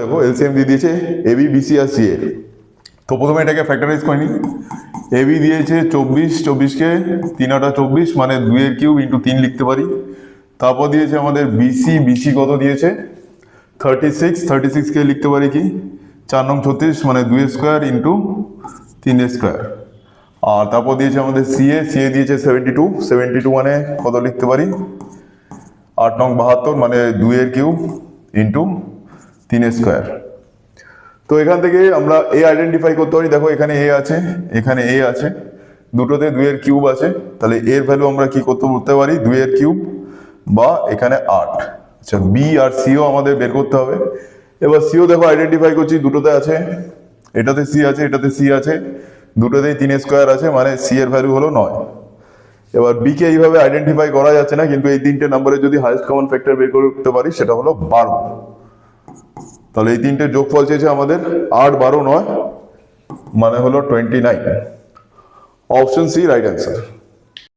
দেখো এলসিএম দিয়ে দিয়েছে এবি বিসি আর সিএ। তো প্রথমে এটাকে ফ্যাক্টরাইজ করে নিই। এবি দিয়েছে 24, 24কে 3 আটা 24 মানে 2 এর কিউব ইন্টু 3 লিখতে পারি। তারপর দিয়েছে আমাদের বিসি, বিসি কত দিয়েছে 36, 36কে লিখতে পারি কি 4 নং 36 মানে 2 স্কোয়ার ইন্টু 3 স্কোয়ার। আর তারপর দিয়েছে আমাদের সিএ, সিএ দিয়েছে 72, 72 মানে কত লিখতে পারি 8 নং 72 মানে 2 এর কিউব ইন্টু 3 স্কোয়ার। তো এখান থেকে আমরা এ আইডেন্টিফাই করতে পারি। দেখো এখানে এ আছে, এখানে এ আছে, দুটোতে 2 এর কিউব আছে, তাহলে এর ভ্যালু আমরা কি করতে পারি 2 এর কিউব বা এখানে 8। আচ্ছা বি আর সিও আমাদের বের করতে হবে। এবার সিও দেখো আইডেন্টিফাই করছি, দুটোতে আছে, এটাতে সি আছে, এটাতে সি আছে, দুটোতেই 3 স্কোয়ার আছে মানে সি এর ভ্যালু হলো 9। এবার বি কে এইভাবে আইডেন্টিফাই করা যাচ্ছে না, কিন্তু এই তিনটে নম্বরে যদি হাইয়েস্ট কমন ফ্যাক্টর বের করতে পারি সেটা হলো 12। তাহলে এই তিনটে যোগফল চেয়েছে আমাদের 8, 12, 9 মানে হলো 29। Option C right answer.